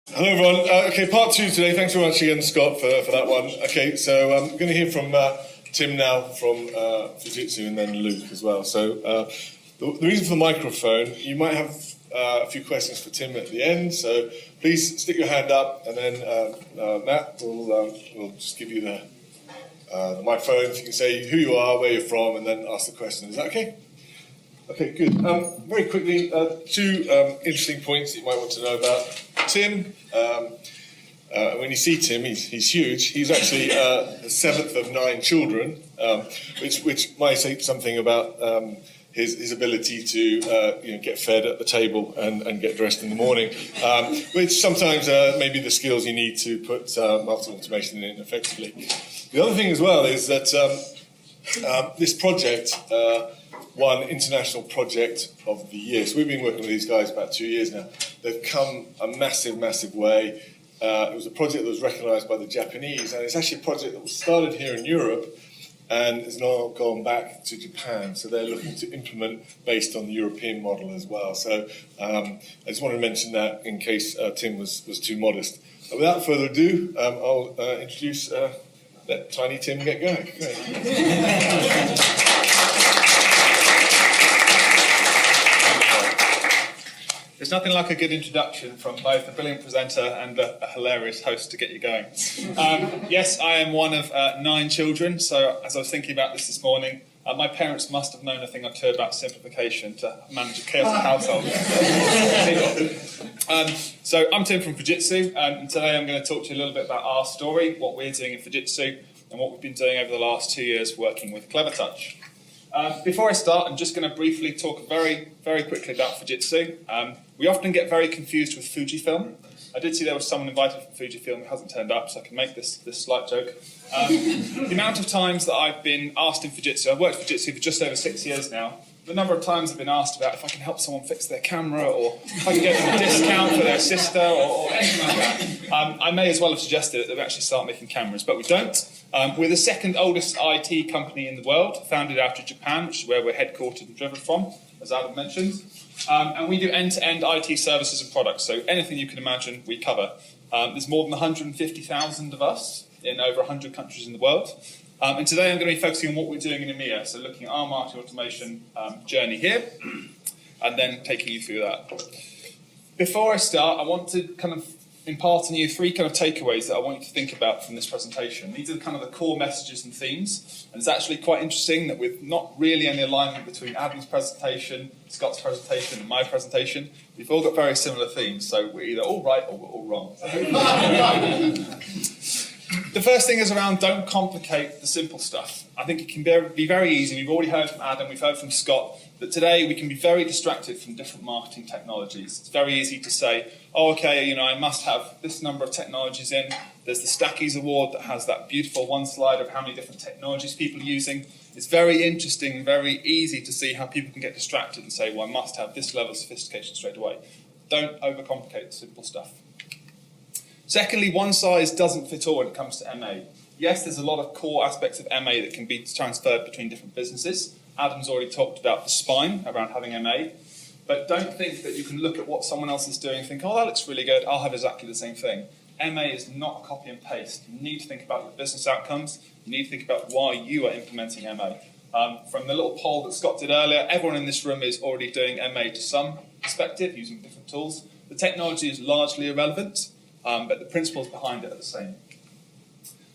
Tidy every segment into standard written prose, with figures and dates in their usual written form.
Hello everyone. Okay, part two today. Thanks very much again, Scott, for that one. Okay, so I'm going to hear from Tim now from Fujitsu, and then Luke as well. So the reason for the microphone, you might have a few questions for Tim at the end. So please stick your hand up, and then Matt will just give you the microphone. If you can say who you are, where you're from, and then ask the question. Is that okay? Okay, good. Very quickly, two interesting points that you might want to know about Tim. When you see Tim, he's huge. He's actually the seventh of 9 children, which might say something about his ability to get fed at the table and get dressed in the morning, which sometimes may be the skills you need to put marketing automation in effectively. The other thing as well is that this project won International Project of the Year. So we've been working with these guys about 2 years now. They've come a massive, massive way. It was a project that was recognised by the Japanese, and it's actually a project that was started here in Europe and has now gone back to Japan. So they're looking to implement based on the European model as well. So I just wanted to mention that in case Tim was too modest. But without further ado, I'll introduce, let tiny Tim get going. Great. There's nothing like a good introduction from both a brilliant presenter and a hilarious host to get you going. Yes, I am one of 9 children, so as I was thinking about this morning, my parents must have known a thing or two about simplification to manage a chaotic household. So I'm Tim from Fujitsu, and today I'm going to talk to you a little bit about our story, what we're doing in Fujitsu, and what we've been doing over the last 2 years working with Clevertouch. Before I start, I'm just going to briefly talk very, very quickly about Fujitsu. We often get very confused with Fujifilm. I did see there was someone invited from Fujifilm who hasn't turned up, so I can make this slight joke. The amount of times that I've been asked in Fujitsu, I've worked for Fujitsu for just over 6 years now, the number of times I've been asked about if I can help someone fix their camera, or if I can get them a discount for their sister, or anything like that. I may as well have suggested that we actually start making cameras, but we don't. We're the second oldest IT company in the world, founded out of Japan, which is where we're headquartered and driven from, as Adam mentioned. And we do end-to-end IT services and products, so anything you can imagine, we cover. There's more than 150,000 of us in over 100 countries in the world. And today I'm going to be focusing on what we're doing in EMEA, so looking at our marketing automation journey here, and then taking you through that. Before I start, I want to kind of impart on you 3 kind of takeaways that I want you to think about from this presentation. These are kind of the core messages and themes, and it's actually quite interesting that with not really any alignment between Adam's presentation, Scott's presentation, and my presentation, we've all got very similar themes, so we're either all right or we're all wrong. The first thing is around don't complicate the simple stuff. I think it can be very easy. We've already heard from Adam, we've heard from Scott, that today we can be very distracted from different marketing technologies. It's very easy to say, oh, okay, I must have this number of technologies in. There's the Stackies Award that has that beautiful one slide of how many different technologies people are using. It's very interesting, very easy to see how people can get distracted and say, well, I must have this level of sophistication straight away. Don't overcomplicate the simple stuff. Secondly, one size doesn't fit all when it comes to MA. Yes, there's a lot of core aspects of MA that can be transferred between different businesses. Adam's already talked about the spine around having MA. But don't think that you can look at what someone else is doing and think, oh, that looks really good, I'll have exactly the same thing. MA is not a copy and paste. You need to think about your business outcomes. You need to think about why you are implementing MA. From the little poll that Scott did earlier, everyone in this room is already doing MA to some perspective, using different tools. The technology is largely irrelevant, but the principles behind it are the same.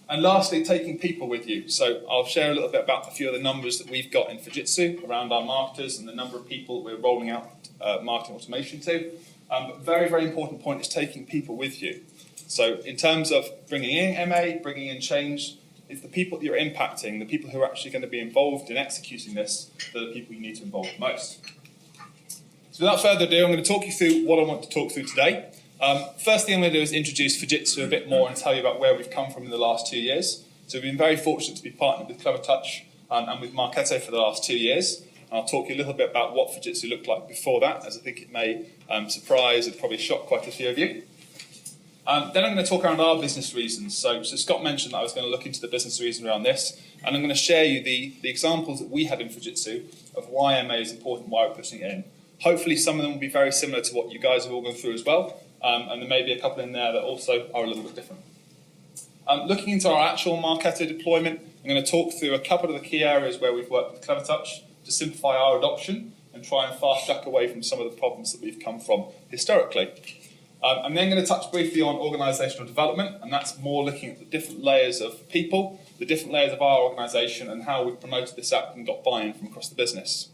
And lastly, taking people with you. So I'll share a little bit about a few of the numbers that we've got in Fujitsu around our marketers and the number of people we're rolling out marketing automation to. But very, very important point is taking people with you. So in terms of bringing in MA, bringing in change, it's the people that you're impacting, the people who are actually going to be involved in executing this, that are the people you need to involve most. So without further ado, I'm going to talk you through what I want to talk through today. First thing I'm going to do is introduce Fujitsu a bit more and tell you about where we've come from in the last 2 years. So we've been very fortunate to be partnered with Clevertouch and with Marketo for the last 2 years. And I'll talk you a little bit about what Fujitsu looked like before that, as I think it may surprise and probably shock quite a few of you. Then I'm going to talk around our business reasons. So Scott mentioned that I was going to look into the business reason around this, and I'm going to share you the examples that we had in Fujitsu of why MA is important, why we're putting it in. Hopefully some of them will be very similar to what you guys have all gone through as well, and there may be a couple in there that also are a little bit different. Looking into our actual Marketo deployment, I'm going to talk through a couple of the key areas where we've worked with Clevertouch to simplify our adoption and try and fast track away from some of the problems that we've come from historically. I'm then going to touch briefly on organisational development, and that's more looking at the different layers of people, the different layers of our organisation, and how we've promoted this app and got buy-in from across the business.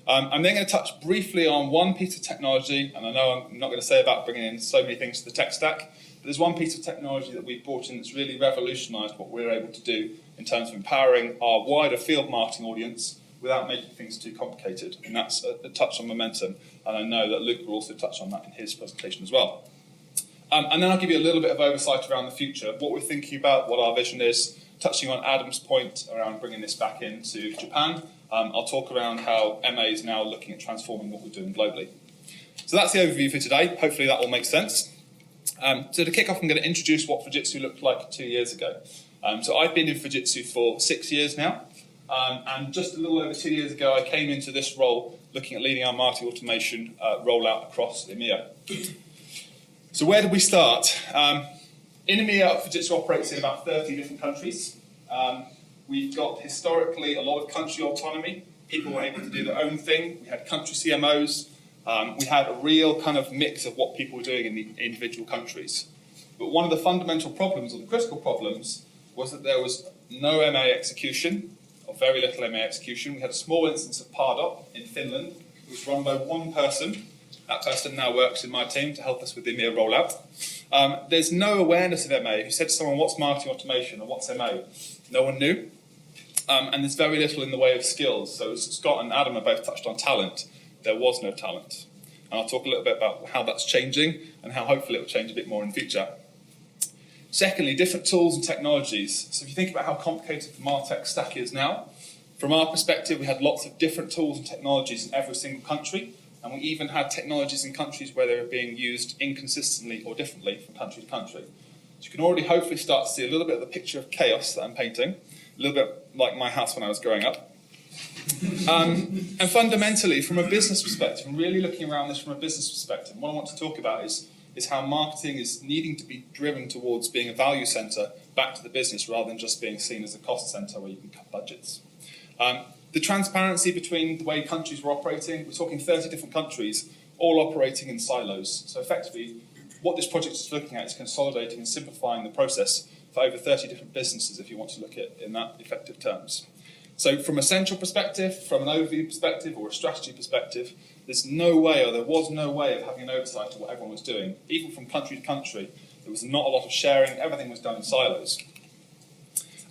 I'm then going to touch briefly on one piece of technology, and I know I'm not going to say about bringing in so many things to the tech stack, but there's one piece of technology that we've brought in that's really revolutionised what we're able to do in terms of empowering our wider field marketing audience without making things too complicated, and that's a touch on momentum, and I know that Luke will also touch on that in his presentation as well. And then I'll give you a little bit of oversight around the future, what we're thinking about, what our vision is, touching on Adam's point around bringing this back into Japan. I'll talk around how MA is now looking at transforming what we're doing globally. So that's the overview for today. Hopefully that all makes sense. So to kick off, I'm going to introduce what Fujitsu looked like 2 years ago. So I've been in Fujitsu for 6 years now. And just a little over 2 years ago, I came into this role looking at leading our marketing automation rollout across EMEA. So where did we start? In EMEA, Fujitsu operates in about 30 different countries. We've got historically a lot of country autonomy. People were able to do their own thing. We had country CMOs. We had a real kind of mix of what people were doing in the individual countries. But one of the fundamental problems, or the critical problems, was that there was no MA execution, or very little MA execution. We had a small instance of Pardot in Finland. It was run by one person. That person now works in my team to help us with the EMEA rollout. There's no awareness of MA. If you said to someone, what's marketing automation or what's MA? No one knew. And there's very little in the way of skills. So as Scott and Adam have both touched on talent. There was no talent. And I'll talk a little bit about how that's changing and how hopefully it will change a bit more in the future. Secondly, different tools and technologies. So if you think about how complicated the MarTech stack is now, from our perspective, we had lots of different tools and technologies in every single country. And we even had technologies in countries where they were being used inconsistently or differently from country to country. So you can already hopefully start to see a little bit of the picture of chaos that I'm painting, a little bit like my house when I was growing up. And fundamentally, from a business perspective, I'm really looking around this from a business perspective. What I want to talk about is how marketing is needing to be driven towards being a value centre back to the business rather than just being seen as a cost centre where you can cut budgets. The transparency between the way countries were operating, we're talking 30 different countries, all operating in silos. So effectively, what this project is looking at is consolidating and simplifying the process for over 30 different businesses, if you want to look at it in that effective terms. So from a central perspective, from an overview perspective, or a strategy perspective, there's no way, or there was no way of having an oversight of what everyone was doing. Even from country to country, there was not a lot of sharing. Everything was done in silos.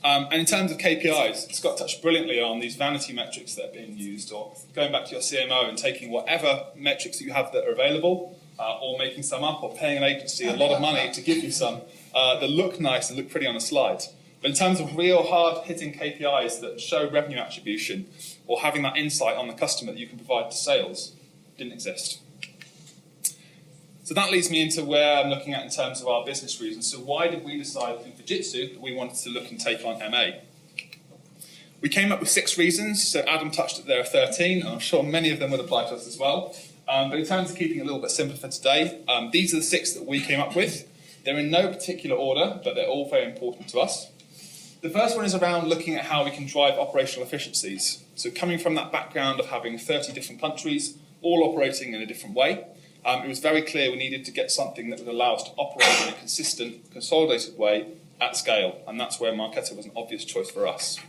And in terms of KPIs, Scott touched brilliantly on these vanity metrics that are being used, or going back to your CMO and taking whatever metrics that you have that are available, or making some up, or paying an agency a lot of money to give you some that look nice and look pretty on a slide. But in terms of real hard-hitting KPIs that show revenue attribution, or having that insight on the customer that you can provide to sales, didn't exist. So that leads me into where I'm looking at in terms of our business reasons. So why did we decide in Fujitsu that we wanted to look and take on MA? We came up with 6 reasons. So Adam touched that there are 13, and I'm sure many of them would apply to us as well. But in terms of keeping it a little bit simpler for today, these are the 6 that we came up with. They're in no particular order, but they're all very important to us. The first one is around looking at how we can drive operational efficiencies. So coming from that background of having 30 different countries, all operating in a different way, it was very clear we needed to get something that would allow us to operate in a consistent, consolidated way at scale, and that's where Marketo was an obvious choice for us.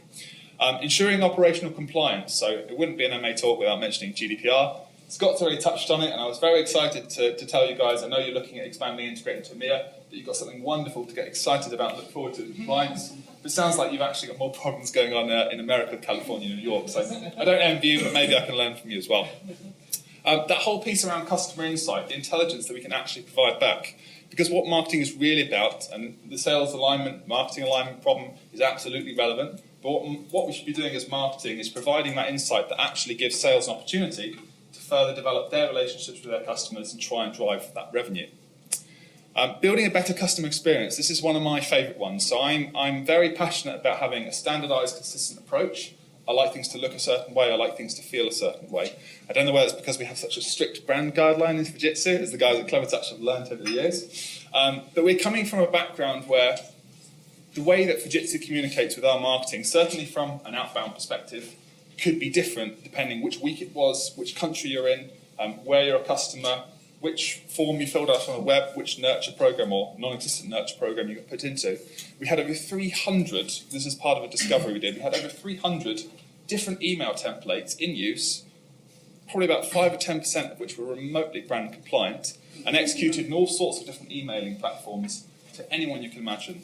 Ensuring operational compliance, so it wouldn't be an MA talk without mentioning GDPR. Scott's already touched on it, and I was very excited to tell you guys, I know you're looking at expanding and integrating to EMEA, that you've got something wonderful to get excited about and look forward to compliance. But it sounds like you've actually got more problems going on in America, California, New York, so I don't envy you, but maybe I can learn from you as well. That whole piece around customer insight, the intelligence that we can actually provide back. Because what marketing is really about, and the sales alignment, marketing alignment problem is absolutely relevant, but what we should be doing as marketing is providing that insight that actually gives sales an opportunity to further develop their relationships with their customers and try and drive that revenue. Building a better customer experience, this is one of my favourite ones. So I'm very passionate about having a standardised, consistent approach I like things to look a certain way. I like things to feel a certain way. I don't know whether it's because we have such a strict brand guideline in Fujitsu, as the guys at Clevertouch have learned over the years. But we're coming from a background where the way that Fujitsu communicates with our marketing, certainly from an outbound perspective, could be different depending which week it was, which country you're in, where you're a customer, which form you filled out on the web, which nurture program or non-existent nurture program you got put into. We had over 300, this is part of a discovery we did, we had over 300 different email templates in use, probably about 5 or 10% of which were remotely brand compliant, and executed in all sorts of different emailing platforms to anyone you can imagine.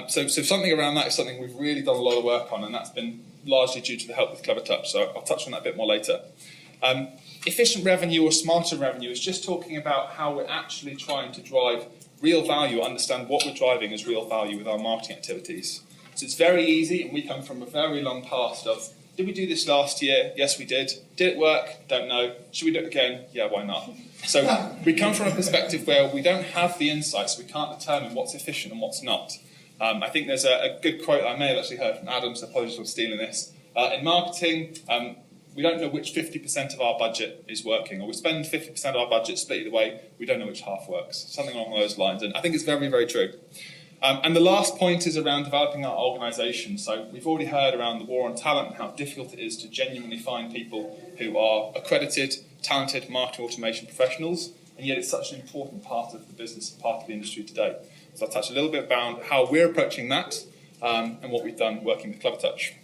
So something around that is something we've really done a lot of work on, and that's been largely due to the help with Clevertouch, so I'll touch on that a bit more later. Efficient revenue or smarter revenue is just talking about how we're actually trying to drive real value, understand what we're driving as real value with our marketing activities. So it's very easy, and we come from a very long past of, did we do this last year? Yes, we did. Did it work? Don't know. Should we do it again? Yeah, why not? So we come from a perspective where we don't have the insights, so we can't determine what's efficient and what's not. I think there's a good quote I may have actually heard from Adam, so apologies for stealing this. In marketing, we don't know which 50% of our budget is working, or we spend 50% of our budget split either way, we don't know which half works. Something along those lines, and I think it's very, very true. And the last point is around developing our organisation. So we've already heard around the war on talent and how difficult it is to genuinely find people who are accredited, talented marketing automation professionals, and yet it's such an important part of the business, part of the industry today. So I'll touch a little bit about how we're approaching that and what we've done working with Clevertouch.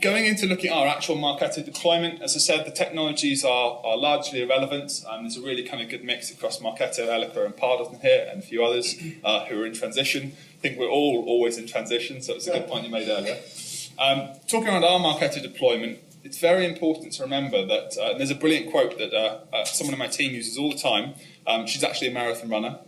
Going into looking at our actual Marketo deployment, as I said, the technologies are largely irrelevant. There's a really kind of good mix across Marketo, Eloqua and Pardot here, and a few others who are in transition. I think we're all always in transition, so it's a good point you made earlier. Talking around our Marketo deployment, it's very important to remember that, and there's a brilliant quote that someone in my team uses all the time. She's actually a marathon runner.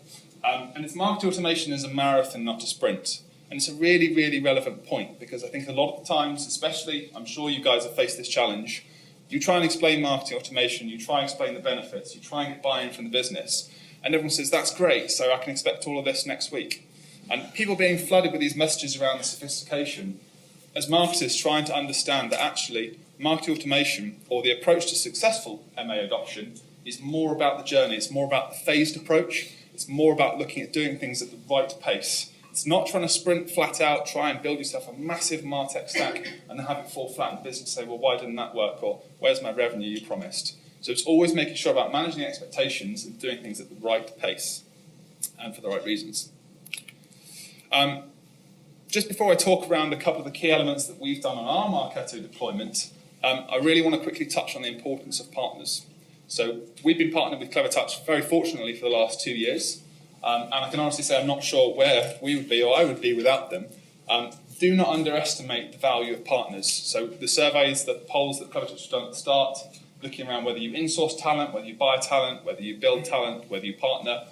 And it's marketing automation is a marathon, not a sprint. And it's a really, really relevant point because I think a lot of the times, especially, I'm sure you guys have faced this challenge, you try and explain marketing automation, you try and explain the benefits, you try and get buy-in from the business, and everyone says, that's great, so I can expect all of this next week. And people being flooded with these messages around the sophistication, as marketers trying to understand that actually marketing automation or the approach to successful MA adoption is more about the journey, it's more about the phased approach, it's more about looking at doing things at the right pace. It's not trying to sprint flat out, try and build yourself a massive MarTech stack and then have it fall flat in the business and say, well, why didn't that work? Or where's my revenue you promised? So it's always making sure about managing expectations and doing things at the right pace and for the right reasons. Just before I talk around a couple of the key elements that we've done on our Marketo deployment, I really want to quickly touch on the importance of partners. So we've been partnered with Clevertouch very fortunately for the last 2 years. And I can honestly say I'm not sure where we would be or I would be without them. Do not underestimate the value of partners. So the surveys, the polls that Clevertouch has done at the start, looking around whether you insource talent, whether you buy talent, whether you build talent, whether you partner,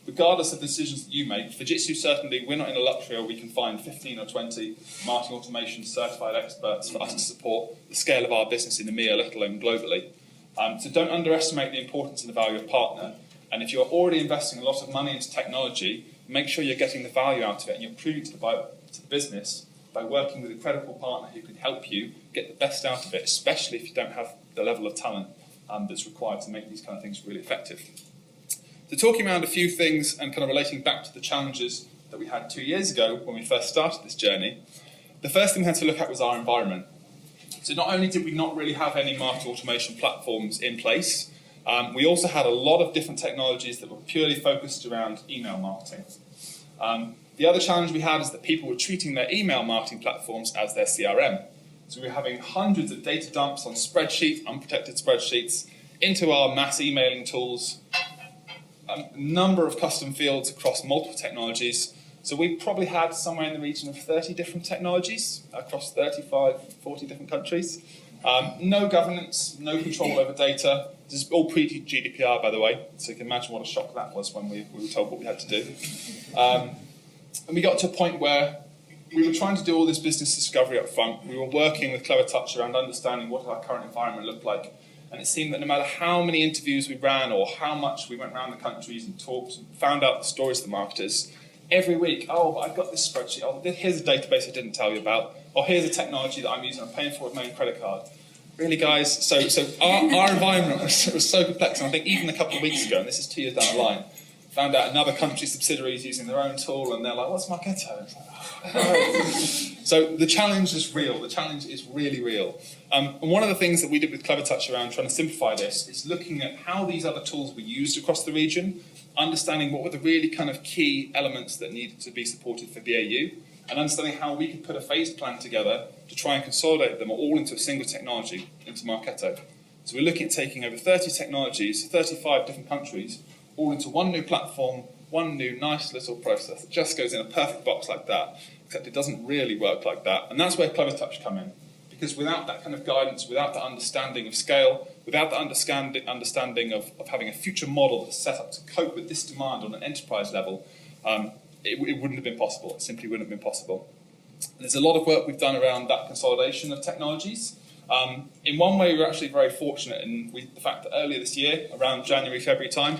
regardless of the decisions that you make, Fujitsu certainly, we're not in a luxury where we can find 15 or 20 marketing automation certified experts for us to support the scale of our business in EMEA, let alone globally. So don't underestimate the importance and the value of partner. And if you're already investing a lot of money into technology, make sure you're getting the value out of it and you're proving to the business by working with a credible partner who can help you get the best out of it, especially if you don't have the level of talent that's required to make these kind of things really effective. So talking around a few things and kind of relating back to the challenges that we had 2 years ago when we first started this journey, the first thing we had to look at was our environment. So not only did we not really have any marketing automation platforms in place, we also had a lot of different technologies that were purely focused around email marketing. The other challenge we had is that people were treating their email marketing platforms as their CRM. So we were having hundreds of data dumps on spreadsheets, unprotected spreadsheets, into our mass emailing tools, a number of custom fields across multiple technologies. So we probably had somewhere in the region of 30 different technologies across 35, 40 different countries. No governance, no control over data. This is all pre-GDPR, by the way, so you can imagine what a shock that was when we were told what we had to do. And we got to a point where we were trying to do all this business discovery up front. We were working with Clevertouch around understanding what our current environment looked like. And it seemed that no matter how many interviews we ran or how much we went around the countries and talked and found out the stories of the marketers, every week, oh, I've got this spreadsheet, oh, here's a database I didn't tell you about, or here's a technology that I'm using, I'm paying for with my own credit card. Really, guys, so our environment was so complex, and I think even a couple of weeks ago, and this is 2 years down the line, found out another country's subsidiaries using their own tool, and they're like, what's Marketo? It's like, oh. So the challenge is real. The challenge is really real. And one of the things that we did with CleverTouch around trying to simplify this is looking at how these other tools were used across the region, understanding what were the really kind of key elements that needed to be supported for BAU, and understanding how we could put a phased plan together to try and consolidate them all into a single technology, into Marketo. So we're looking at taking over 30 technologies, 35 different countries, all into one new platform, one new nice little process that just goes in a perfect box like that, except it doesn't really work like that. And that's where CleverTouch come in. Because without that kind of guidance, without that understanding of scale, without the understanding of having a future model that's set up to cope with this demand on an enterprise level, it wouldn't have been possible. It simply wouldn't have been possible. And there's a lot of work we've done around that consolidation of technologies. In one way, we're actually very fortunate in the fact that earlier this year, around January, February time,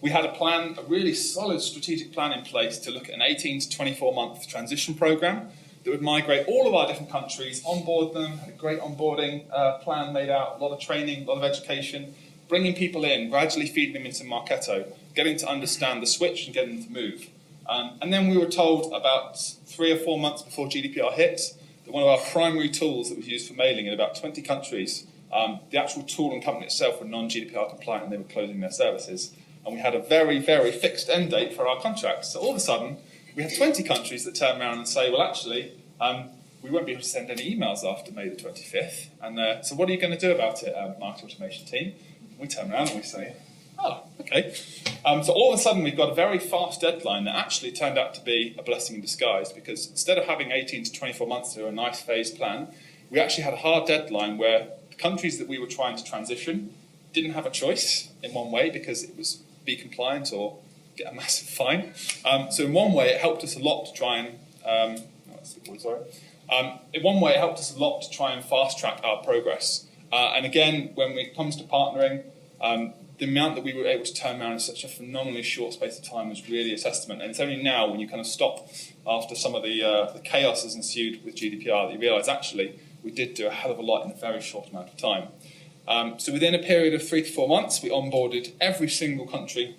we had a plan, a really solid strategic plan in place to look at an 18 to 24-month transition program that would migrate all of our different countries, onboard them, had a great onboarding plan made out, a lot of training, a lot of education, bringing people in, gradually feeding them into Marketo, getting to understand the switch and getting them to move. And then we were told about 3 or 4 months before GDPR hit that one of our primary tools that was used for mailing in about 20 countries, the actual tool and company itself were non-GDPR compliant and they were closing their services. And we had a very, very fixed end date for our contracts. So all of a sudden, we have 20 countries that turn around and say, well, actually, we won't be able to send any emails after May the 25th. And so what are you going to do about it, marketing automation team? We turn around and we say, oh, okay. So all of a sudden, we've got a very fast deadline that actually turned out to be a blessing in disguise, because instead of having 18 to 24 months to do a nice phased plan, we actually had a hard deadline where the countries that we were trying to transition didn't have a choice in one way, because it was be compliant or get a massive fine. So in one way, it helped us a lot to try and in one way, it helped us a lot to try and fast track our progress. And again, when it comes to partnering, the amount that we were able to turn around in such a phenomenally short space of time was really a testament. And it's only now, when you kind of stop after some of the chaos has ensued with GDPR, that you realise actually we did do a hell of a lot in a very short amount of time. So within a period of 3 to 4 months, we onboarded every single country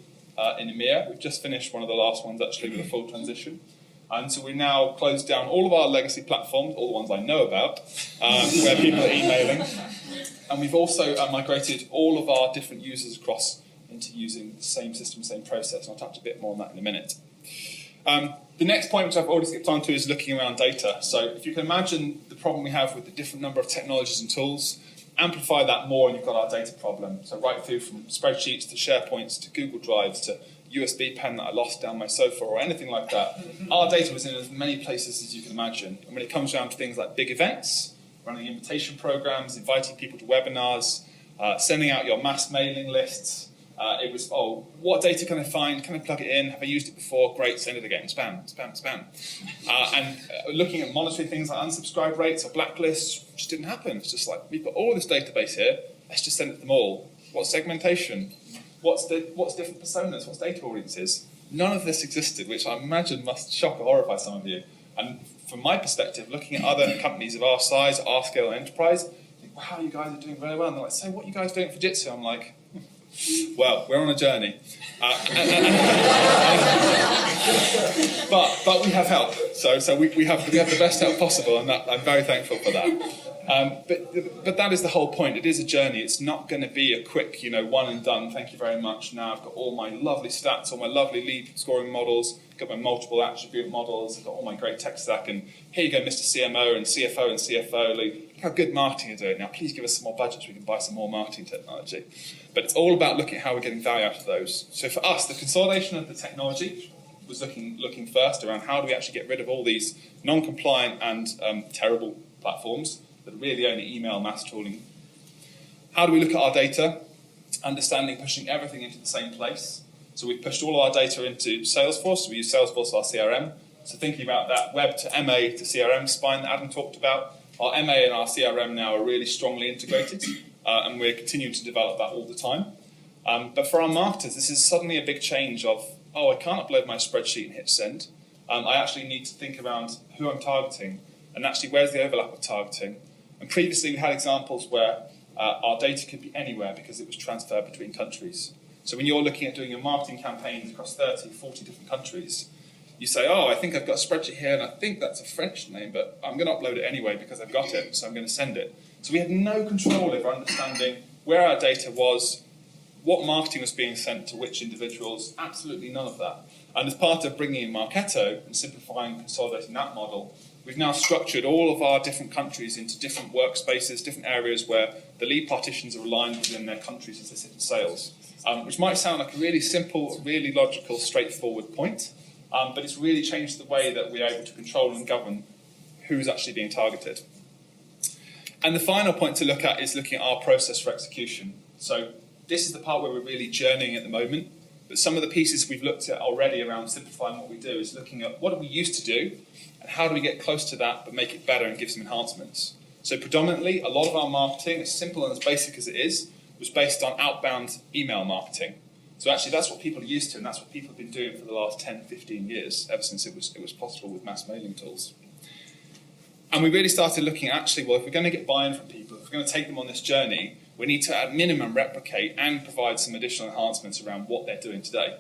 in EMEA. We've just finished one of the last ones actually with a full transition. And so we now closed down all of our legacy platforms, all the ones I know about, where people are emailing. And we've also migrated all of our different users across into using the same system, same process. And I'll touch a bit more on that in a minute. The next point, which I've already skipped on to, is looking around data. So if you can imagine the problem we have with the different number of technologies and tools, amplify that more and you've got our data problem. So right through from spreadsheets to SharePoints to Google Drives to USB pen that I lost down my sofa or anything like that. Our data was in as many places as you can imagine. And when it comes down to things like big events, running invitation programs, inviting people to webinars, sending out your mass mailing lists, it was, oh, what data can I find? Can I plug it in? Have I used it before? Great, send it again. Spam, spam, spam. And looking at monitoring things like unsubscribe rates or blacklists just didn't happen. It's just like, we've got all this database here, let's just send it to them all. What's segmentation? What's different personas? What's data audiences? None of this existed, which I imagine must shock or horrify some of you. And from my perspective, looking at other companies of our size, our scale and enterprise, I think, wow, you guys are doing very well. And they're like, so what are you guys doing for Fujitsu? I'm like, well, we're on a journey. But we have help. So we have the best help possible, and I'm very thankful for that. But that is the whole point. It is a journey. It's not going to be a quick, one and done. Thank you very much. Now I've got all my lovely stats, all my lovely lead scoring models, got my multiple attribute models, I've got all my great tech stack, and here you go, Mr. CMO and CFO and CFO. Look how good marketing you're doing. Now please give us some more budget so we can buy some more marketing technology. But it's all about looking at how we're getting value out of those. So for us, the consolidation of the technology was looking first around how do we actually get rid of all these non-compliant and terrible platforms that are really only email mass tooling. How do we look at our data? Understanding pushing everything into the same place. So we've pushed all our data into Salesforce. So we use Salesforce as our CRM. So thinking about that web to MA to CRM spine that Adam talked about, our MA and our CRM now are really strongly integrated, and we're continuing to develop that all the time. But for our marketers, this is suddenly a big change of, oh, I can't upload my spreadsheet and hit send. I actually need to think around who I'm targeting and actually where's the overlap of targeting. And previously we had examples where our data could be anywhere because it was transferred between countries. So when you're looking at doing your marketing campaigns across 30, 40 different countries, you say, oh, I think I've got a spreadsheet here and I think that's a French name, but I'm going to upload it anyway because I've got it, so I'm going to send it. So we had no control over understanding where our data was, what marketing was being sent to which individuals, absolutely none of that. And as part of bringing in Marketo and simplifying and consolidating that model, we've now structured all of our different countries into different workspaces, different areas where the lead partitions are aligned within their countries as they sit in sales. Which might sound like a really simple, really logical, straightforward point, but it's really changed the way that we're able to control and govern who's actually being targeted. And the final point to look at is looking at our process for execution. So this is the part where we're really journeying at the moment, but some of the pieces we've looked at already around simplifying what we do is looking at what do we used to do and how do we get close to that but make it better and give some enhancements. So predominantly, a lot of our marketing, as simple and as basic as it is, was based on outbound email marketing. So actually that's what people are used to and that's what people have been doing for the last 10, 15 years, ever since it was possible with mass mailing tools. And we really started looking at actually, well, if we're going to get buy-in from people, if we're going to take them on this journey, we need to at minimum replicate and provide some additional enhancements around what they're doing today.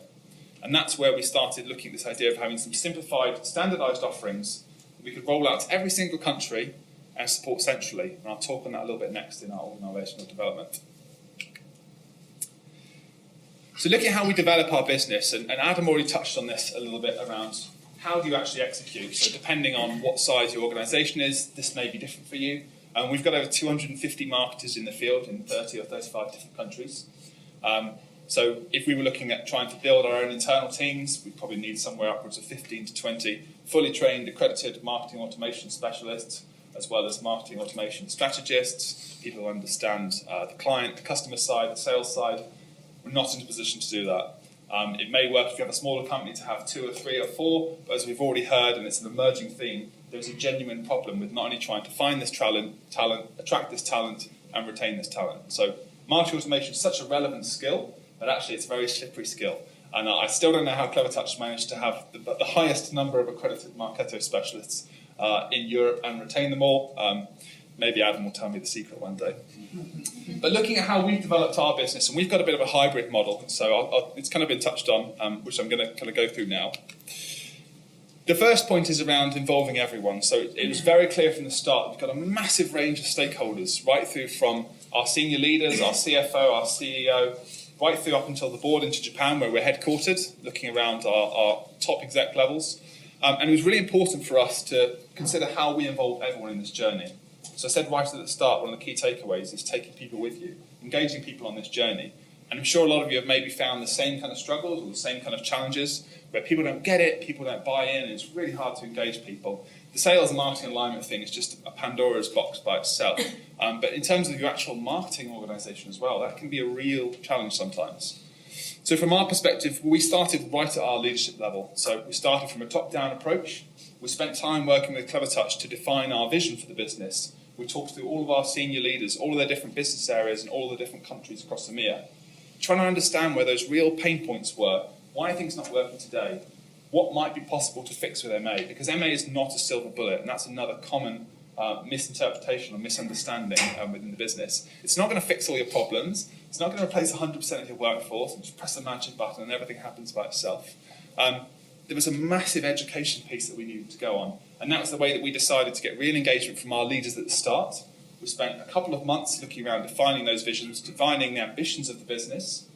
And that's where we started looking at this idea of having some simplified, standardized offerings that we could roll out to every single country and support centrally. And I'll talk on that a little bit next in our organizational development. So looking at how we develop our business, and Adam already touched on this a little bit around how do you actually execute. So depending on what size your organization is, this may be different for you. We've got over 250 marketers in the field in 30 or 35 different countries. So if we were looking at trying to build our own internal teams, we'd probably need somewhere upwards of 15 to 20 fully trained, accredited marketing automation specialists, as well as marketing automation strategists, people who understand the client, the customer side, the sales side. We're not in a position to do that. It may work if you have a smaller company to have 2 or 3 or 4, but as we've already heard, and it's an emerging theme, there's a genuine problem with not only trying to find this talent, attract this talent, and retain this talent. So marketing automation is such a relevant skill, but actually it's a very slippery skill. And I still don't know how Clevertouch managed to have the highest number of accredited Marketo specialists in Europe and retain them all. Maybe Adam will tell me the secret one day. But looking at how we've developed our business, and we've got a bit of a hybrid model, so it's kind of been touched on, which I'm going to kind of go through now. The first point is around involving everyone. So it was very clear from the start, we've got a massive range of stakeholders, right through from our senior leaders, our CFO, our CEO, right through up until the board into Japan, where we're headquartered, looking around our top exec levels. And it was really important for us to consider how we involve everyone in this journey. So I said right at the start, one of the key takeaways is taking people with you, engaging people on this journey. And I'm sure a lot of you have maybe found the same kind of struggles or the same kind of challenges where people don't get it, people don't buy in, and it's really hard to engage people. The sales and marketing alignment thing is just a Pandora's box by itself. But in terms of your actual marketing organisation as well, that can be a real challenge sometimes. So from our perspective, we started right at our leadership level. So we started from a top-down approach. We spent time working with Clevertouch to define our vision for the business. We talked to all of our senior leaders, all of their different business areas and all the different countries across EMEA, trying to understand where those real pain points were, why are things not working today, what might be possible to fix with MA, because MA is not a silver bullet, and that's another common misinterpretation or misunderstanding within the business. It's not going to fix all your problems, it's not going to replace 100% of your workforce, and just press the magic button and everything happens by itself. There was a massive education piece that we needed to go on, and that was the way that we decided to get real engagement from our leaders at the start. We spent a couple of months looking around, defining those visions, defining the ambitions of the business,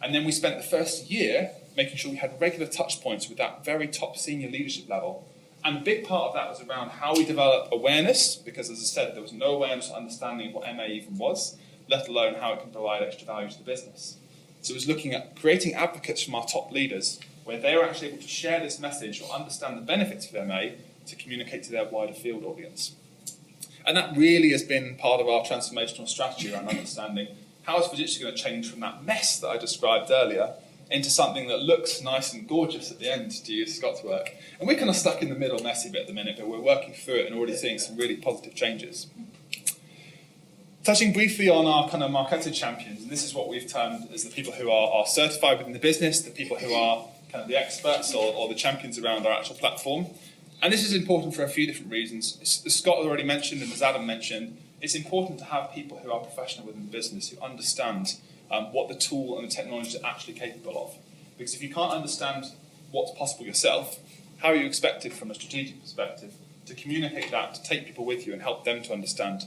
and then we spent the first year making sure we had regular touch points with that very top senior leadership level. And a big part of that was around how we develop awareness, because as I said, there was no awareness or understanding of what MA even was, let alone how it can provide extra value to the business. So it was looking at creating advocates from our top leaders, where they were actually able to share this message or understand the benefits of MA to communicate to their wider field audience. And that really has been part of our transformational strategy around understanding how is Fujitsu going to change from that mess that I described earlier into something that looks nice and gorgeous at the end, to use Scott's work. And we're kind of stuck in the middle messy bit at the minute, but we're working through it and already seeing some really positive changes. Touching briefly on our kind of Marketo champions, and this is what we've termed as the people who are certified within the business, the people who are kind of the experts or the champions around our actual platform. And this is important for a few different reasons. As Scott already mentioned and as Adam mentioned, it's important to have people who are professional within the business, who understand what the tool and the technology is actually capable of. Because if you can't understand what's possible yourself, how are you expected from a strategic perspective to communicate that, to take people with you and help them to understand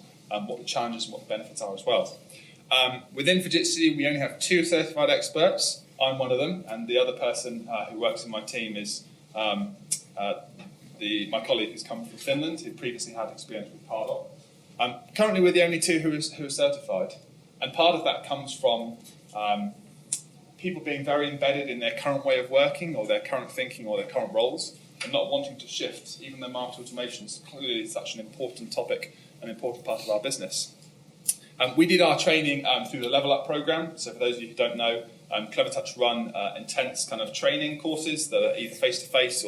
what the challenges and what the benefits are as well? Within Fujitsu, we only have 2 certified experts. I'm one of them, and the other person who works in my team is my colleague who's come from Finland, who previously had experience with Pardot. Currently, we're the only 2 who are certified, and part of that comes from people being very embedded in their current way of working or their current thinking or their current roles and not wanting to shift, even though market automation is clearly such an important topic, an important part of our business. We did our training through the Level Up program. So for those of you who don't know, Clevertouch run intense kind of training courses that are either face-to-face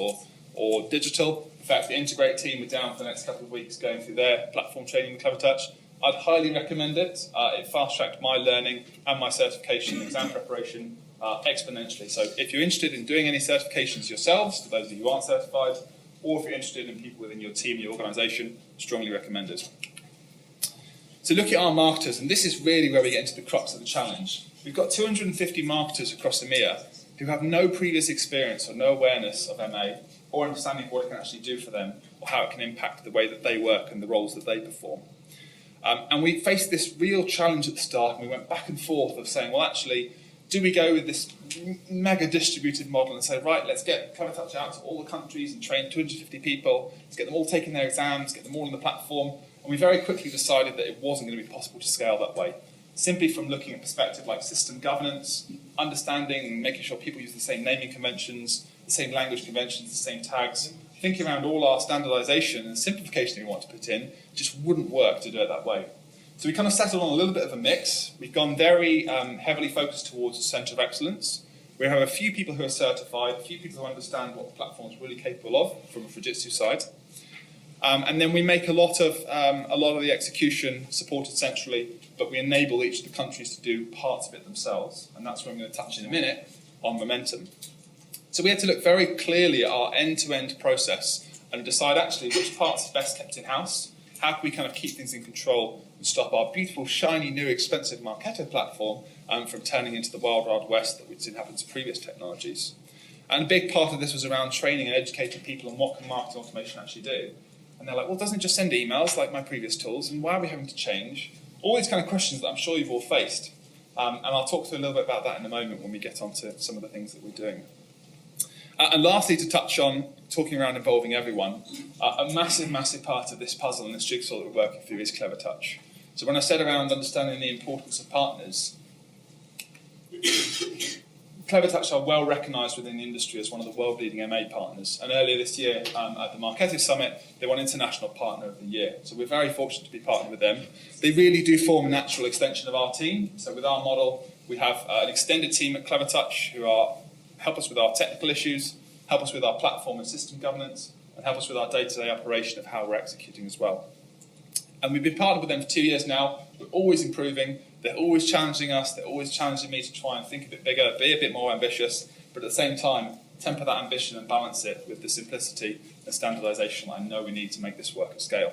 or digital. In fact, the Integrate team are down for the next couple of weeks going through their platform training with Clevertouch. I'd highly recommend it. It fast-tracked my learning and my certification and exam preparation exponentially. So if you're interested in doing any certifications yourselves, for those of you who aren't certified, or if you're interested in people within your team, your organisation, strongly recommended. So look at our marketers, and this is really where we get into the crux of the challenge. We've got 250 marketers across EMEA who have no previous experience or no awareness of MA or understanding of what it can actually do for them or how it can impact the way that they work and the roles that they perform. And we faced this real challenge at the start, and we went back and forth of saying, well, actually, do we go with this mega distributed model and say, right, let's get Clevertouch out to all the countries and train 250 people, let's get them all taking their exams, get them all on the platform. And we very quickly decided that it wasn't going to be possible to scale that way. Simply from looking at perspective like system governance, understanding and making sure people use the same naming conventions, the same language conventions, the same tags, thinking around all our standardization and simplification we want to put in, just wouldn't work to do it that way. So we kind of settled on a little bit of a mix. We've gone very heavily focused towards a centre of excellence. We have a few people who are certified, a few people who understand what the platform is really capable of from a Fujitsu side. And then we make a lot of the execution supported centrally, but we enable each of the countries to do parts of it themselves. And that's what I'm going to touch in a minute on Momentum. So we had to look very clearly at our end-to-end process and decide actually which parts are best kept in-house. How can we kind of keep things in control and stop our beautiful, shiny, new, expensive Marketo platform from turning into the wild, wild west that we'd seen happen to previous technologies. And a big part of this was around training and educating people on what can marketing automation actually do. And they're like, well, doesn't it just send emails like my previous tools? And why are we having to change? All these kind of questions that I'm sure you've all faced. And I'll talk through a little bit about that in a moment when we get onto some of the things that we're doing. And lastly, to touch on talking around involving everyone, a massive, massive part of this puzzle and this jigsaw that we're working through is Clevertouch. So when I said around understanding the importance of partners, Clevertouch are well recognised within the industry as one of the world-leading MA partners. And earlier this year, at the Marketo Summit, they won International Partner of the Year. So we're very fortunate to be partnered with them. They really do form a natural extension of our team. So with our model, we have an extended team at Clevertouch who help us with our technical issues, help us with our platform and system governance, and help us with our day-to-day operation of how we're executing as well. And we've been partnered with them for 2 years now. We're always improving. They're always challenging us. They're always challenging me to try and think a bit bigger, be a bit more ambitious, but at the same time, temper that ambition and balance it with the simplicity and standardization I know we need to make this work at scale.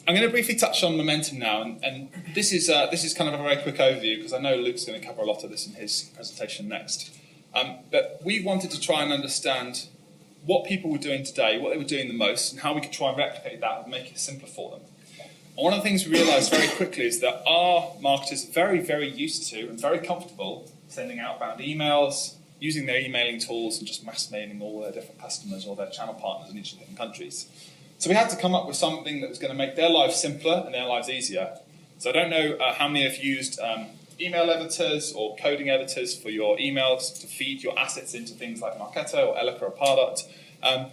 I'm going to briefly touch on Momentum now, and this is kind of a very quick overview because I know Luke's going to cover a lot of this in his presentation next. But we wanted to try and understand what people were doing today, what they were doing the most, and how we could try and replicate that and make it simpler for them. And one of the things we realised very quickly is that our marketers are very, very used to and very comfortable sending outbound emails, using their emailing tools, and just mass mailing all their different customers or their channel partners in each of the different countries. So we had to come up with something that was going to make their lives simpler and their lives easier. So I don't know how many have used email editors or coding editors for your emails to feed your assets into things like Marketo or Elica or Pardot.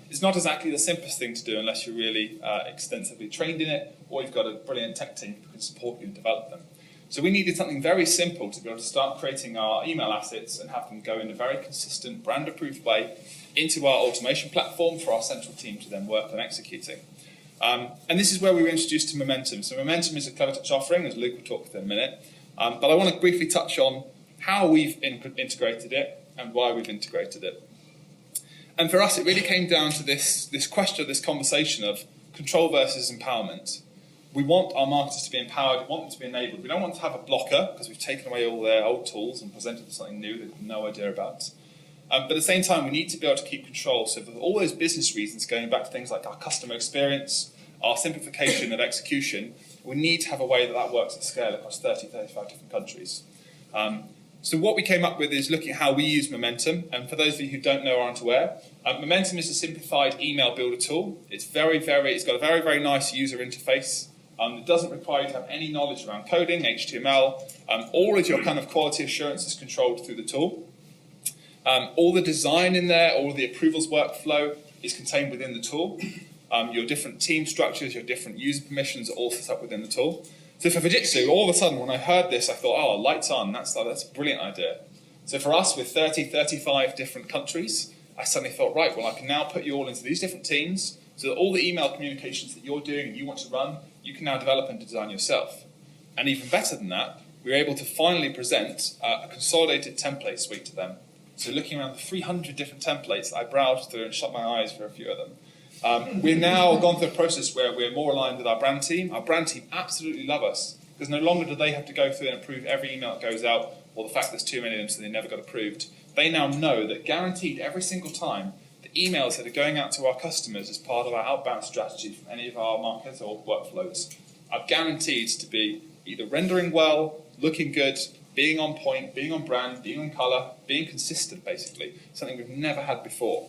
It's not exactly the simplest thing to do unless you're really extensively trained in it or you've got a brilliant tech team who can support you and develop them. So we needed something very simple to be able to start creating our email assets and have them go in a very consistent, brand-approved way into our automation platform for our central team to then work on executing. And this is where we were introduced to Momentum. So Momentum is a Clevertouch offering, as Luke will talk with in a minute. But I want to briefly touch on how we've integrated it, and why we've integrated it. And for us, it really came down to this question, this conversation of control versus empowerment. We want our marketers to be empowered, we want them to be enabled. We don't want to have a blocker because we've taken away all their old tools and presented them something new they have no idea about. But at the same time, we need to be able to keep control. So for all those business reasons, going back to things like our customer experience, our simplification of execution, we need to have a way that works at scale across 30, 35 different countries. So what we came up with is looking at how we use Momentum. And for those of you who don't know or aren't aware, Momentum is a simplified email builder tool. It's got a very, very nice user interface. It doesn't require you to have any knowledge around coding, HTML. All of your kind of quality assurance is controlled through the tool. All the design in there, all the approvals workflow is contained within the tool. Your different team structures, your different user permissions are all set up within the tool. So for Fujitsu, all of a sudden when I heard this, I thought, oh, lights on, that's a brilliant idea. So for us, with 30, 35 different countries, I suddenly thought, right, well, I can now put you all into these different teams so that all the email communications that you're doing and you want to run, you can now develop and design yourself. And even better than that, we were able to finally present a consolidated template suite to them. So looking around the 300 different templates that I browsed through and shut my eyes for a few of them, we've now gone through a process where we're more aligned with our brand team. Our brand team absolutely love us because no longer do they have to go through and approve every email that goes out or the fact there's too many of them so they never got approved. They now know that guaranteed every single time the emails that are going out to our customers as part of our outbound strategy from any of our markets or workflows are guaranteed to be either rendering well, looking good, being on point, being on brand, being on colour, being consistent, basically, something we've never had before.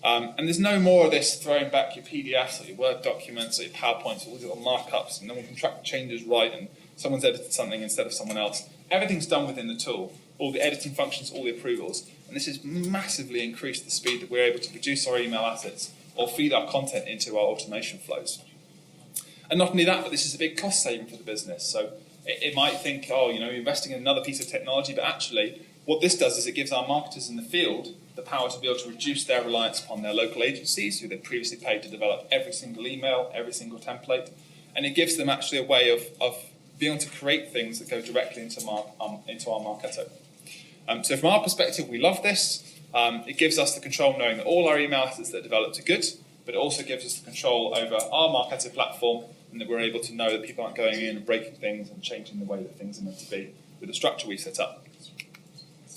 And there's no more of this throwing back your PDFs or your Word documents or your PowerPoints, all these little markups, and no one can track the changes right, and someone's edited something instead of someone else. Everything's done within the tool, all the editing functions, all the approvals, and this has massively increased the speed that we're able to produce our email assets or feed our content into our automation flows. And not only that, but this is a big cost saving for the business. So it might think, oh, you're investing in another piece of technology, but actually what this does is it gives our marketers in the field the power to be able to reduce their reliance upon their local agencies who they previously paid to develop every single email, every single template. And it gives them actually a way of being able to create things that go directly into our Marketo. So from our perspective, we love this. It gives us the control knowing that all our email assets that are developed are good, but it also gives us the control over our Marketo platform and that we're able to know that people aren't going in and breaking things and changing the way that things are meant to be with the structure we set up.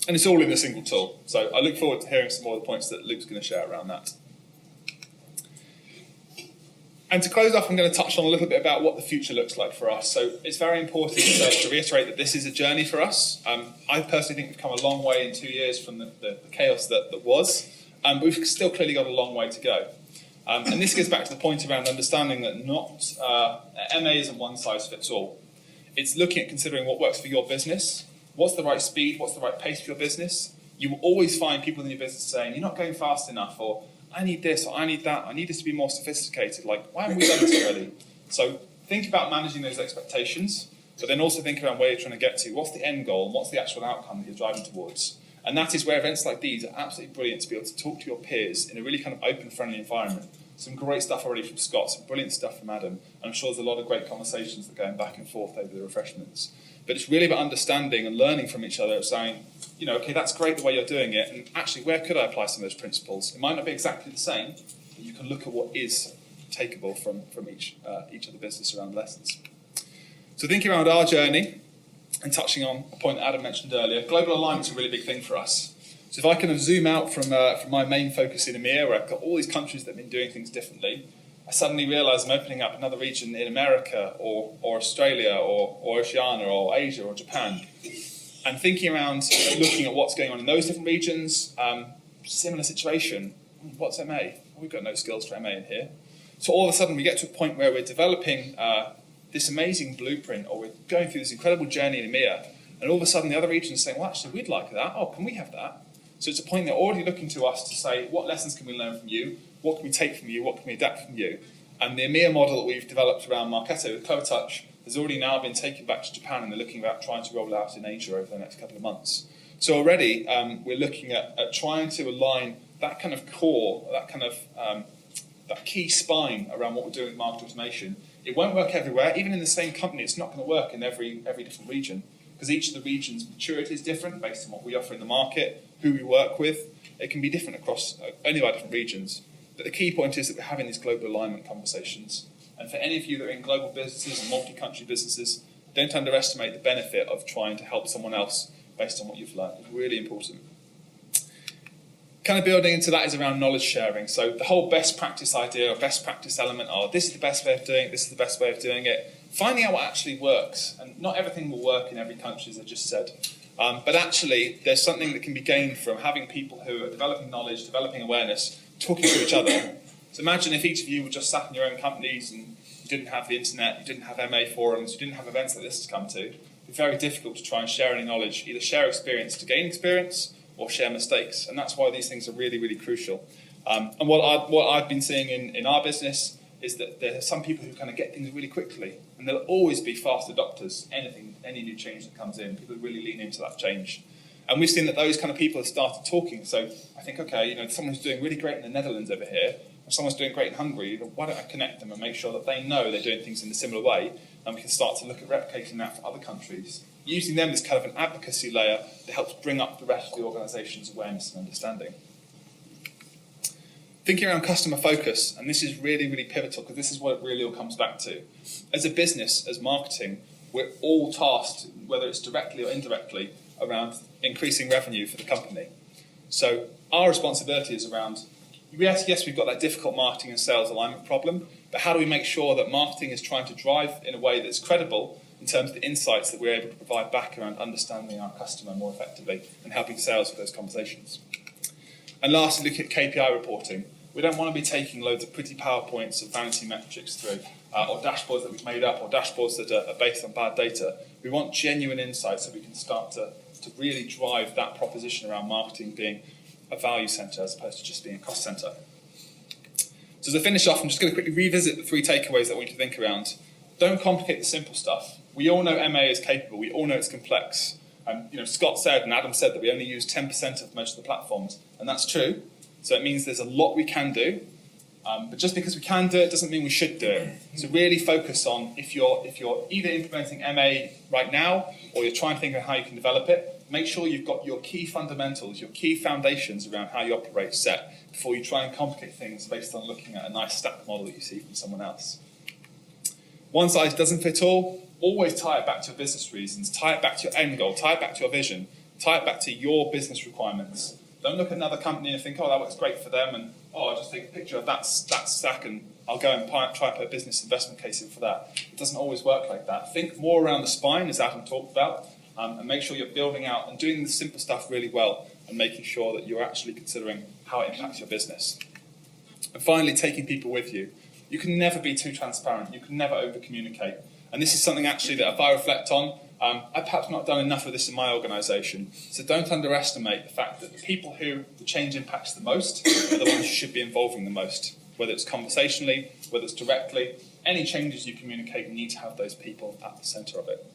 And it's all in a single tool. So I look forward to hearing some more of the points that Luke's going to share around that. And to close off, I'm going to touch on a little bit about what the future looks like for us. So it's very important to reiterate that this is a journey for us. I personally think we've come a long way in 2 years from the chaos that was, but we've still clearly got a long way to go. And this gets back to the point around understanding that not MA isn't one size fits all. It's looking at considering what works for your business, what's the right speed, what's the right pace for your business. You will always find people in your business saying, you're not going fast enough, or I need this, or I need that, I need this to be more sophisticated. Like, why haven't we done this already? So think about managing those expectations, but then also think around where you're trying to get to. What's the end goal, and what's the actual outcome that you're driving towards? And that is where events like these are absolutely brilliant to be able to talk to your peers in a really kind of open, friendly environment. Some great stuff already from Scott, some brilliant stuff from Adam, and I'm sure there's a lot of great conversations that are going back and forth over the refreshments. But it's really about understanding and learning from each other, saying, okay, that's great the way you're doing it, and actually, where could I apply some of those principles? It might not be exactly the same, but you can look at what is takeable from each of the business around lessons. So thinking around our journey, and touching on a point that Adam mentioned earlier, global alignment is a really big thing for us. So if I kind of zoom out from my main focus in EMEA, where I've got all these countries that have been doing things differently, I suddenly realise I'm opening up another region in America or Australia or Oceania or Asia or Japan. And thinking around looking at what's going on in those different regions, similar situation, what's MA? Well, we've got no skills for MA in here. So all of a sudden we get to a point where we're developing this amazing blueprint, or we're going through this incredible journey in EMEA, and all of a sudden the other regions are saying, well, actually, we'd like that. Oh, can we have that? So it's a point they're already looking to us to say, what lessons can we learn from you? What can we take from you? What can we adapt from you? And the EMEA model that we've developed around Marketo with Clovertouch has already now been taken back to Japan, and they're looking about trying to roll it out in Asia over the next couple of months. So already we're looking at trying to align that kind of core, that kind of that key spine around what we're doing with market automation. It won't work everywhere. Even in the same company, it's not going to work in every different region, because each of the regions' maturity is different based on what we offer in the market, who we work with. It can be different across any of our different regions. But the key point is that we're having these global alignment conversations. And for any of you that are in global businesses and multi-country businesses, don't underestimate the benefit of trying to help someone else based on what you've learned. It's really important. Kind of building into that is around knowledge sharing. So the whole best practice idea or best practice element are this is the best way of doing it, this is the best way of doing it. Finding out what actually works. And not everything will work in every country, as I just said. But actually, there's something that can be gained from having people who are developing knowledge, developing awareness, talking to each other. So imagine if each of you were just sat in your own companies and you didn't have the internet, you didn't have MA forums, you didn't have events like this to come to. It'd be very difficult to try and share any knowledge, either share experience to gain experience or share mistakes. And that's why these things are really, really crucial. And what I've been seeing in our business is that there are some people who kind of get things really quickly, and there'll always be fast adopters. Any new change that comes in, people really lean into that change. And we've seen that those kind of people have started talking. So I think, okay, someone's doing really great in the Netherlands over here, and someone's doing great in Hungary. Why don't I connect them and make sure that they know they're doing things in a similar way, and we can start to look at replicating that for other countries, using them as kind of an advocacy layer that helps bring up the rest of the organisation's awareness and understanding. Thinking around customer focus, and this is really, really pivotal because this is what it really all comes back to. As a business, as marketing, we're all tasked, whether it's directly or indirectly, around increasing revenue for the company. So our responsibility is around, yes, we've got that difficult marketing and sales alignment problem, but how do we make sure that marketing is trying to drive in a way that's credible in terms of the insights that we're able to provide back around understanding our customer more effectively and helping sales with those conversations. And lastly, looking at KPI reporting. We don't want to be taking loads of pretty PowerPoints of vanity metrics through, or dashboards that we've made up, or dashboards that are based on bad data. We want genuine insights so we can start to really drive that proposition around marketing being a value centre as opposed to just being a cost centre. So as I finish off, I'm just going to quickly revisit the 3 takeaways that I want you to think around. Don't complicate the simple stuff. We all know MA is capable. We all know it's complex. Scott said and Adam said that we only use 10% of most of the platforms, and that's true. So it means there's a lot we can do, but just because we can do it doesn't mean we should do it. So really focus on if you're either implementing MA right now or you're trying to think of how you can develop it, make sure you've got your key fundamentals, your key foundations around how you operate set before you try and complicate things based on looking at a nice stack model that you see from someone else. One size doesn't fit all. Always tie it back to your business reasons, tie it back to your end goal, tie it back to your vision, tie it back to your business requirements. Don't look at another company and think, oh, that works great for them, and I'll just take a picture of that stack and I'll go and try and put a business investment case in for that. It doesn't always work like that. Think more around the spine, as Adam talked about, and make sure you're building out and doing the simple stuff really well and making sure that you're actually considering how it impacts your business. And finally, taking people with you. You can never be too transparent. You can never over-communicate. And this is something actually that if I reflect on, I've perhaps not done enough of this in my organisation. So don't underestimate the fact that the people who the change impacts the most are the ones you should be involving the most, whether it's conversationally, whether it's directly. Any changes you communicate, you need to have those people at the centre of it.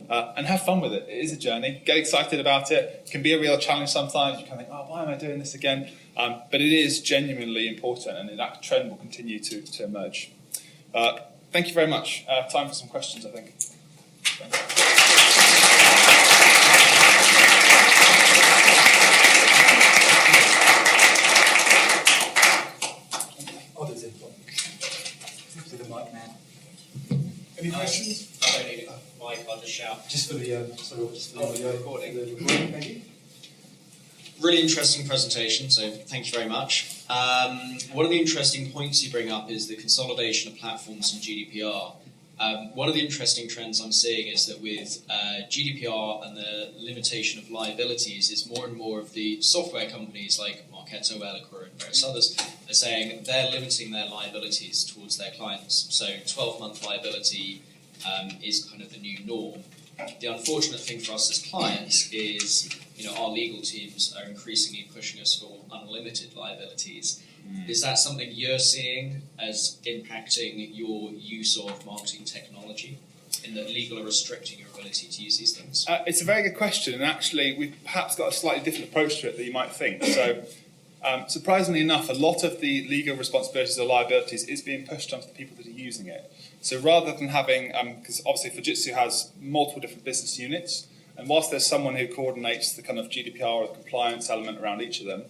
And have fun with it. It is a journey. Get excited about it. It can be a real challenge sometimes. You can think, oh, why am I doing this again? But it is genuinely important, and that trend will continue to emerge. Thank you very much. Time for some questions, I think. Any questions? I don't need a mic, I'll just shout. Just for the recording. Thank you. Really interesting presentation, so thank you very much. One of the interesting points you bring up is the consolidation of platforms and GDPR. One of the interesting trends I'm seeing is that with GDPR and the limitation of liabilities is more and more of the software companies like Marketo, Eloqua and various others are saying they're limiting their liabilities towards their clients. So 12-month liability is kind of the new norm. The unfortunate thing for us as clients is, our legal teams are increasingly pushing us for unlimited liabilities. Is that something you're seeing as impacting your use of marketing technology, in that legal are restricting your ability to use these things? It's a very good question, and actually we've perhaps got a slightly different approach to it than you might think. So, surprisingly enough, a lot of the legal responsibilities or liabilities is being pushed onto the people that are using it. So rather than having, because obviously Fujitsu has multiple different business units, And whilst there's someone who coordinates the kind of GDPR or the compliance element around each of them,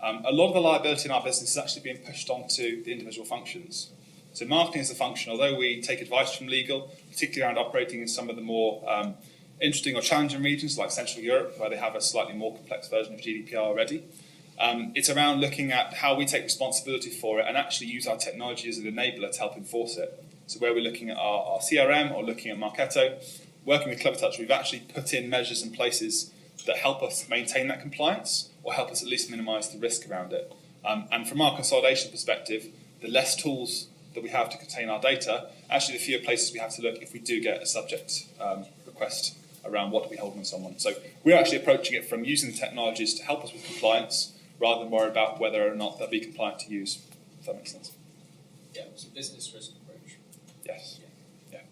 a lot of the liability in our business is actually being pushed onto the individual functions. So marketing is a function, although we take advice from legal, particularly around operating in some of the more interesting or challenging regions like Central Europe, where they have a slightly more complex version of GDPR already. It's around looking at how we take responsibility for it and actually use our technology as an enabler to help enforce it. So where we're looking at our CRM or looking at Marketo, working with Clevertouch, we've actually put in measures and places that help us maintain that compliance or help us at least minimise the risk around it. And from our consolidation perspective, the less tools that we have to contain our data, actually the fewer places we have to look if we do get a subject request around what do we hold on someone. So we're actually approaching it from using the technologies to help us with compliance rather than worry about whether or not they'll be compliant to use, if that makes sense. Yeah, it's a business risk approach. Yes. Yeah.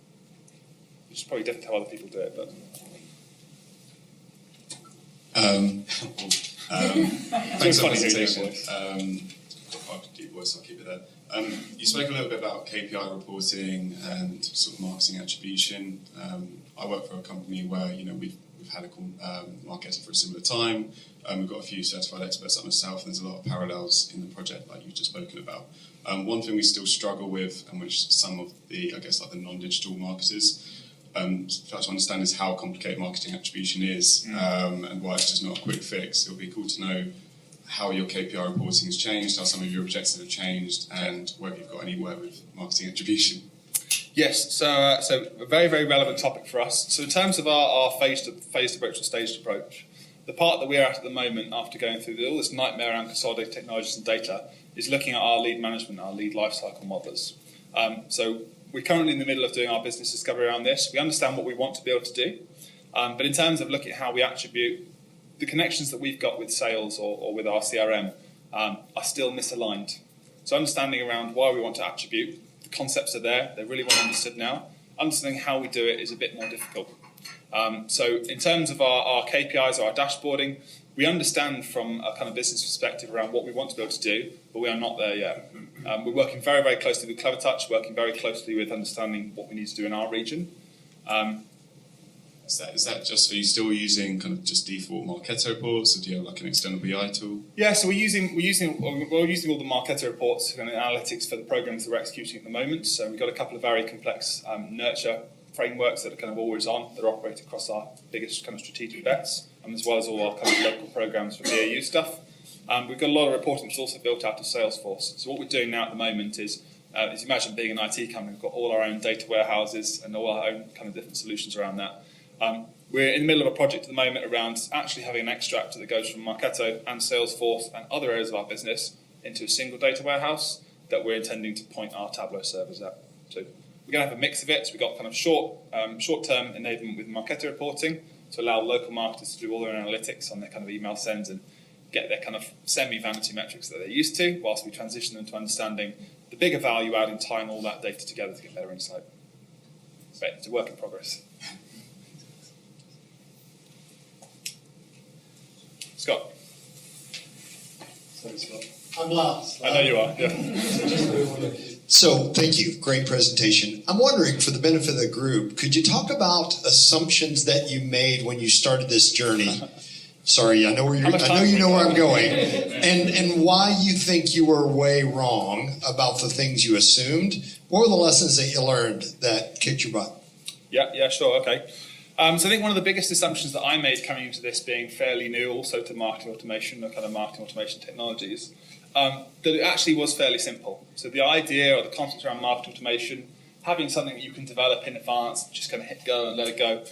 Which is probably different how other people do it, but... Thanks for the funny hearing your presentation. voice. I'll keep voice, I'll keep it there. You spoke a little bit about KPI reporting and sort of marketing attribution. I work for a company where we've had a Marketo for a similar time. We've got a few certified experts like myself, and there's a lot of parallels in the project like you've just spoken about. One thing we still struggle with, and which some of the, the non-digital marketers try to understand, is how complicated marketing attribution is, and why it's just not a quick fix. It would be cool to know how your KPI reporting has changed, how some of your objectives have changed, and whether you've got anywhere with marketing attribution. Yes, so a very, very relevant topic for us. So in terms of our phased approach or staged approach, the part that we're at the moment, after going through all this nightmare around consolidated technologies and data, is looking at our lead management, our lead lifecycle modelers. So we're currently in the middle of doing our business discovery around this. We understand what we want to be able to do, but in terms of looking at how we attribute, the connections that we've got with sales or with our CRM are still misaligned. So understanding around why we want to attribute, the concepts are there, they're really well understood now. Understanding how we do it is a bit more difficult. So in terms of our KPIs or our dashboarding, we understand from a kind of business perspective around what we want to be able to do, but we are not there yet. We're working very, very closely with Clevertouch, working very closely with understanding what we need to do in our region. Is that just, are you still using kind of just default Marketo reports, or do you have like an external BI tool? Yeah, so we're using all the Marketo reports and analytics for the programs that we're executing at the moment. So we've got a couple of very complex nurture frameworks that are kind of always on, that operate across our biggest kind of strategic bets, as well as all our kind of local programs for BAU stuff. We've got a lot of reporting that's also built out of Salesforce. So what we're doing now at the moment is, as you imagine, being an IT company, we've got all our own data warehouses and all our own kind of different solutions around that. We're in the middle of a project at the moment around actually having an extractor that goes from Marketo and Salesforce and other areas of our business into a single data warehouse that we're intending to point our Tableau servers at. So we're going to have a mix of it. So we've got kind of short-term enablement with Marketo reporting to allow local marketers to do all their analytics on their kind of email sends and get their kind of semi-vanity metrics that they're used to, whilst we transition them to understanding the bigger value add and tying all that data together to get better insight. But it's a work in progress. Scott. Sorry, Scott. I'm last. I know you are, yeah. So, thank you. Great presentation. I'm wondering, for the benefit of the group, could you talk about assumptions that you made when you started this journey? Sorry, I know you know where I'm going, and why you think you were way wrong about the things you assumed. What were the lessons that you learned that kicked your butt? Yeah, sure, okay. So I think one of the biggest assumptions that I made coming into this, being fairly new also to marketing automation or kind of marketing automation technologies, that it actually was fairly simple. So the idea or the concept around marketing automation, having something that you can develop in advance, just kind of hit go and let it go.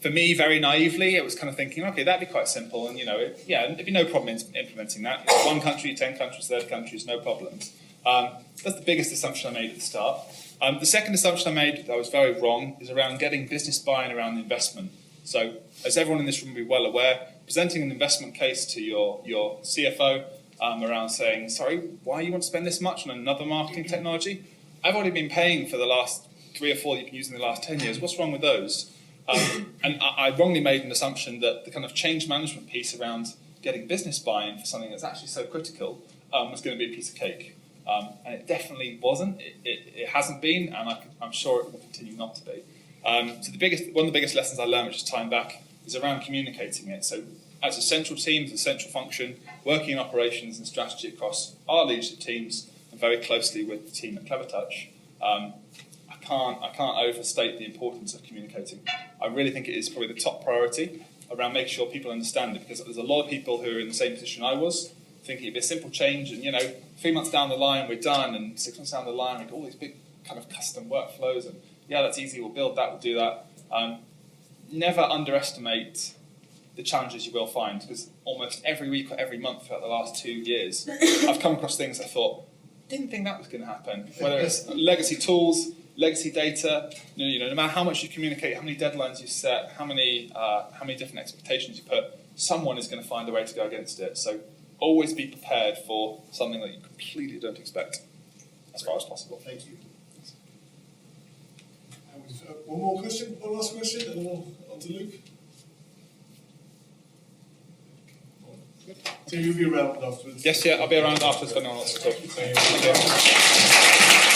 For me, very naively, it was kind of thinking, okay, that'd be quite simple, and it'd be no problem in implementing that. 1 country, 10 countries, 30 countries, no problems. That's the biggest assumption I made at the start. The second assumption I made that I was very wrong is around getting business buy-in around the investment. So, as everyone in this room will be well aware, presenting an investment case to your CFO around saying, sorry, why you want to spend this much on another marketing technology? I've already been paying for the last 3 or 4 you've been using in the last 10 years. What's wrong with those? And I wrongly made an assumption that the kind of change management piece around getting business buy-in for something that's actually so critical was going to be a piece of cake. And it definitely wasn't. It hasn't been, and I'm sure it will continue not to be. So one of the biggest lessons I learned, which is tying back, is around communicating it. So as a central team, as a central function, working in operations and strategy across our leadership teams and very closely with the team at Clevertouch, I can't overstate the importance of communicating. I really think it is probably the top priority around making sure people understand it, because there's a lot of people who are in the same position I was, thinking it'd be a simple change and, 3 months down the line we're done, and 6 months down the line we've got all these big kind of custom workflows, and yeah, that's easy, we'll build that, we'll do that. Never underestimate the challenges you will find, because almost every week or every month throughout the last 2 years, I've come across things I thought, didn't think that was going to happen. Whether it's legacy tools, legacy data, no matter how much you communicate, how many deadlines you set, how many different expectations you put, someone is going to find a way to go against it. So always be prepared for something that you completely don't expect, as far as possible. Thank you. One more question, one last question, and then on to Luke. Tim, you'll be around afterwards. Yes, yeah, I'll be around afterwards if anyone wants to talk. Thank you.